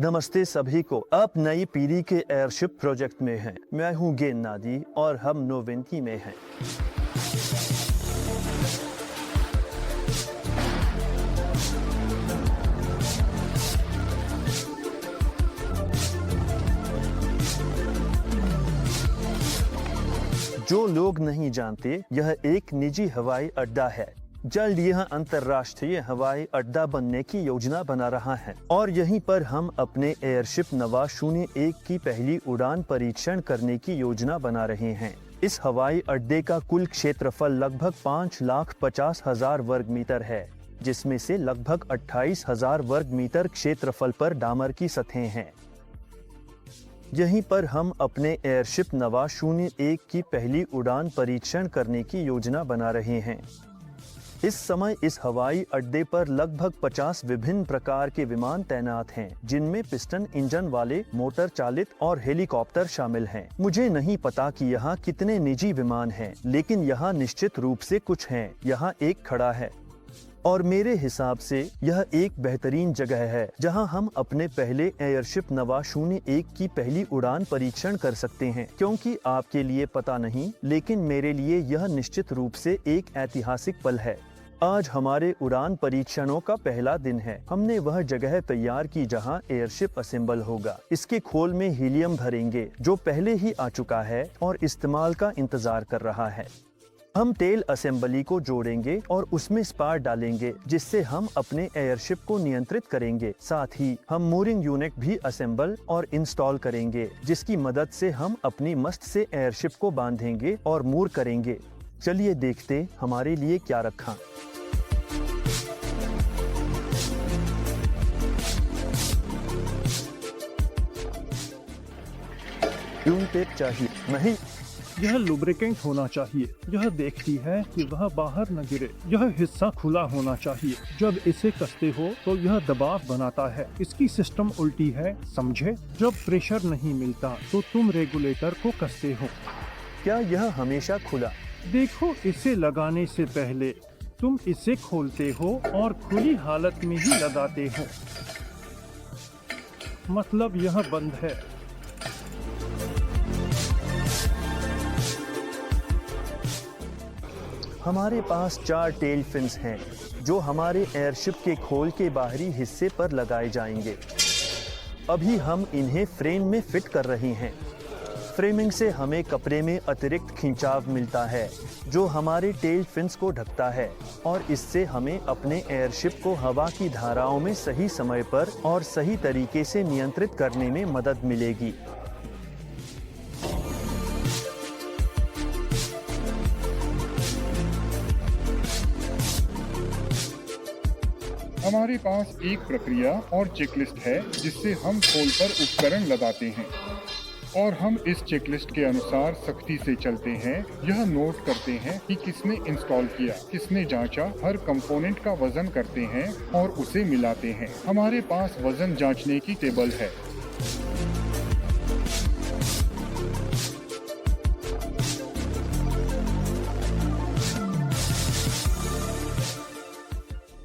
नमस्ते सभी को। आप नई पीढ़ी के एयरशिप प्रोजेक्ट में हैं। मैं हूं गेन नादी और हम नोवेंटी में हैं। जो लोग नहीं जानते, यह एक निजी हवाई अड्डा है। जल्द यह अंतर्राष्ट्रीय हवाई अड्डा बनने की योजना बना रहा है और यहीं पर हम अपने एयरशिप नवा 01 की पहली उड़ान परीक्षण करने की योजना बना रहे हैं। इस हवाई अड्डे का कुल क्षेत्रफल लगभग 5,50,000 वर्ग मीटर है, जिसमें से लगभग 28,000 वर्ग मीटर क्षेत्रफल पर डामर की सतहें हैं। यहीं पर हम अपने एयरशिप नवा 01 की पहली उड़ान परीक्षण करने की योजना बना रहे हैं। इस समय इस हवाई अड्डे पर लगभग 50 विभिन्न प्रकार के विमान तैनात हैं, जिनमें पिस्टन इंजन वाले, मोटर चालित और हेलीकॉप्टर शामिल हैं। मुझे नहीं पता कि यहाँ कितने निजी विमान हैं, लेकिन यहाँ निश्चित रूप से कुछ हैं। यहाँ एक खड़ा है और मेरे हिसाब से यह एक बेहतरीन जगह है जहां हम अपने पहले एयरशिप नवा 01 की पहली उड़ान परीक्षण कर सकते हैं। क्योंकि आपके लिए पता नहीं, लेकिन मेरे लिए यह निश्चित रूप से एक ऐतिहासिक पल है। आज हमारे उड़ान परीक्षणों का पहला दिन है। हमने वह जगह तैयार की जहां एयरशिप असेंबल होगा। इसके खोल में हीलियम भरेंगे, जो पहले ही आ चुका है और इस्तेमाल का इंतजार कर रहा है। हम टेल असेंबली को जोड़ेंगे और उसमें स्पार डालेंगे, जिससे हम अपने एयरशिप को नियंत्रित करेंगे। साथ ही हम मूरिंग यूनिट भी असेंबल और इंस्टॉल करेंगे, जिसकी मदद से हम अपनी मस्त से एयरशिप को बांधेंगे और मूर करेंगे। चलिए देखते हमारे लिए क्या रखा। ट्यून टेप चाहिए? नहीं, यह लुब्रिकेंट होना चाहिए। यह देखती है कि वह बाहर न गिरे। यह हिस्सा खुला होना चाहिए। जब इसे कसते हो तो यह दबाव बनाता है। इसकी सिस्टम उल्टी है, समझे? जब प्रेशर नहीं मिलता तो तुम रेगुलेटर को कसते हो। क्या यह हमेशा खुला? देखो, इसे लगाने से पहले तुम इसे खोलते हो और खुली हालत में ही लगाते हो। मतलब यह बंद है। हमारे पास 4 टेल फिन्स हैं, जो हमारे एयरशिप के खोल के बाहरी हिस्से पर लगाए जाएंगे। अभी हम इन्हें फ्रेम में फिट कर रहे हैं। फ्रेमिंग से हमें कपड़े में अतिरिक्त खिंचाव मिलता है, जो हमारे टेल फिन्स को ढकता है और इससे हमें अपने एयरशिप को हवा की धाराओं में सही समय पर और सही तरीके से नियंत्रित करने में मदद मिलेगी। हमारे पास एक प्रक्रिया और चेकलिस्ट है, जिससे हम खोल पर उपकरण लगाते हैं और हम इस चेकलिस्ट के अनुसार सख्ती से चलते हैं। यह नोट करते हैं कि किसने इंस्टॉल किया, किसने जांचा। हर कंपोनेंट का वजन करते हैं और उसे मिलाते हैं। हमारे पास वजन जांचने की टेबल है।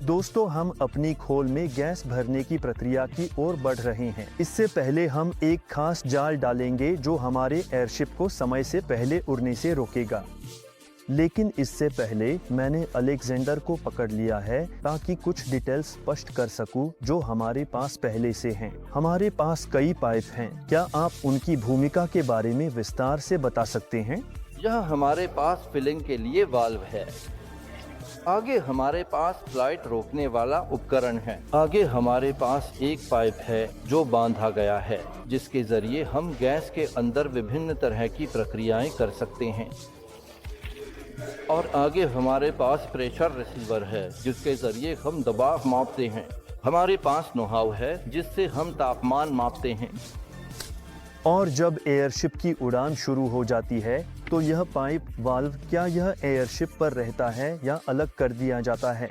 दोस्तों, हम अपनी खोल में गैस भरने की प्रक्रिया की ओर बढ़ रहे हैं। इससे पहले हम एक खास जाल डालेंगे, जो हमारे एयरशिप को समय से पहले उड़ने से रोकेगा। लेकिन इससे पहले मैंने अलेक्जेंडर को पकड़ लिया है, ताकि कुछ डिटेल्स स्पष्ट कर सकूं, जो हमारे पास पहले से हैं। हमारे पास कई पाइप हैं। क्या आप उनकी भूमिका के बारे में विस्तार से बता सकते हैं? यह हमारे पास फिलिंग के लिए वाल्व है। आगे हमारे पास फ्लाइट रोकने वाला उपकरण है। आगे हमारे पास एक पाइप है जो बांधा गया है, जिसके जरिए हम गैस के अंदर विभिन्न तरह की प्रक्रियाएं कर सकते हैं। और आगे हमारे पास प्रेशर रिसीवर है, जिसके जरिए हम दबाव मापते हैं। हमारे पास नोहाव है, जिससे हम तापमान मापते हैं। और जब एयरशिप की उड़ान शुरू हो जाती है, तो यह पाइप वाल्व, क्या यह एयरशिप पर रहता है या अलग कर दिया जाता है?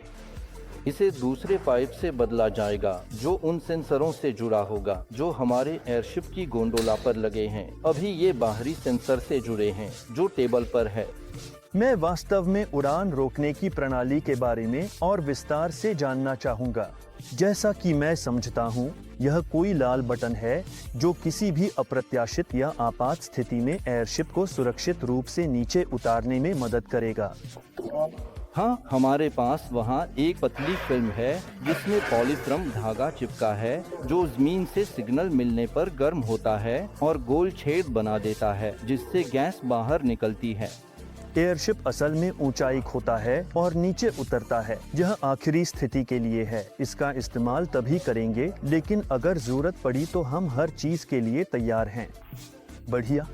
इसे दूसरे पाइप से बदला जाएगा, जो उन सेंसरों से जुड़ा होगा जो हमारे एयरशिप की गोंडोला पर लगे हैं। अभी ये बाहरी सेंसर से जुड़े हैं, जो टेबल पर है। मैं वास्तव में उड़ान रोकने की प्रणाली के बारे में और विस्तार से जानना चाहूँगा। जैसा कि मैं समझता हूँ, यह कोई लाल बटन है जो किसी भी अप्रत्याशित या आपात स्थिति में एयरशिप को सुरक्षित रूप से नीचे उतारने में मदद करेगा। हाँ, हमारे पास वहाँ एक पतली फिल्म है जिसमें पॉलीफ्रम धागा चिपका है जो जमीन से सिग्नल मिलने पर गर्म होता है और गोल छेद बना देता है जिससे गैस बाहर निकलती है। एयरशिप असल में ऊंचाई खोता है और नीचे उतरता है। यह आखिरी स्थिति के लिए है। इसका इस्तेमाल तभी करेंगे, लेकिन अगर जरूरत पड़ी तो हम हर चीज के लिए तैयार हैं। बढ़िया।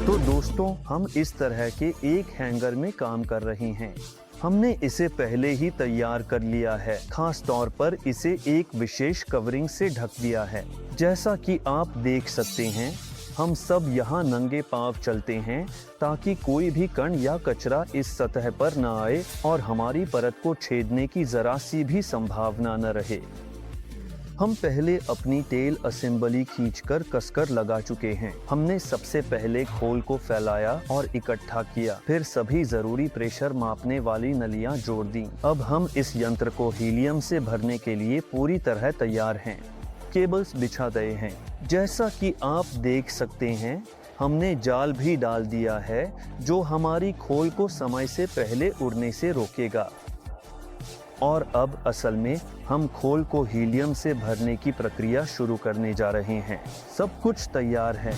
तो दोस्तों, हम इस तरह के एक हैंगर में काम कर रहे हैं। हमने इसे पहले ही तैयार कर लिया है, खास तौर पर इसे एक विशेष कवरिंग से ढक दिया है। जैसा कि आप देख सकते हैं, हम सब यहाँ नंगे पांव चलते हैं ताकि कोई भी कण या कचरा इस सतह पर न आए और हमारी परत को छेदने की जरा सी भी संभावना न रहे। हम पहले अपनी टेल असेंबली खींचकर कसकर लगा चुके हैं। हमने सबसे पहले खोल को फैलाया और इकट्ठा किया, फिर सभी जरूरी प्रेशर मापने वाली नलियां जोड़ दी। अब हम इस यंत्र को हीलियम से भरने के लिए पूरी तरह तैयार हैं। केबल्स बिछा गए हैं। जैसा कि आप देख सकते हैं, हमने जाल भी डाल दिया है जो हमारी खोल को समय से पहले उड़ने से रोकेगा। और अब असल में हम खोल को हीलियम से भरने की प्रक्रिया शुरू करने जा रहे हैं। सब कुछ तैयार है।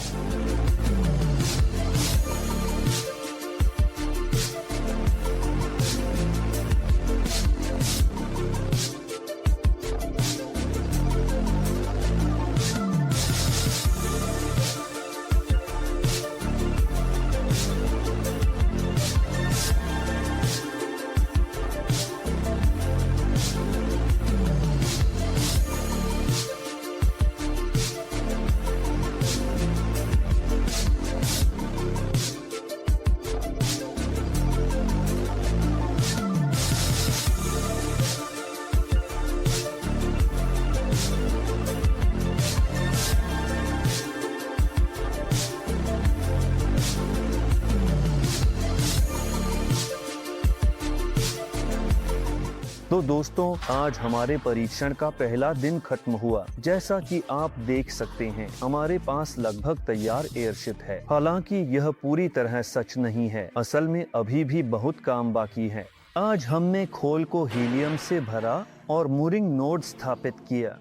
तो दोस्तों, आज हमारे परीक्षण का पहला दिन खत्म हुआ। जैसा कि आप देख सकते हैं, हमारे पास लगभग तैयार एयरशिप है। हालांकि यह पूरी तरह सच नहीं है। असल में अभी भी बहुत काम बाकी है। आज हमने खोल को हीलियम से भरा और मूरिंग नोड स्थापित किया।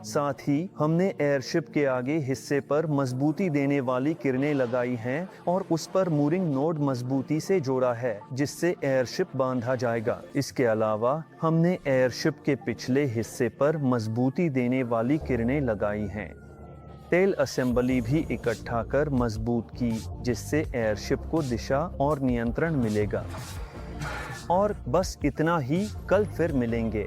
साथ ही हमने एयरशिप के आगे हिस्से पर मजबूती देने वाली किरणें लगाई हैं और उस पर मूरिंग नोड मजबूती से जोड़ा है, जिससे एयरशिप बांधा जाएगा। इसके अलावा हमने एयरशिप के पिछले हिस्से पर मजबूती देने वाली किरणें लगाई हैं। टेल असेंबली भी इकट्ठा कर मजबूत की, जिससे एयरशिप को दिशा और नियंत्रण मिलेगा। और बस इतना ही, कल फिर मिलेंगे।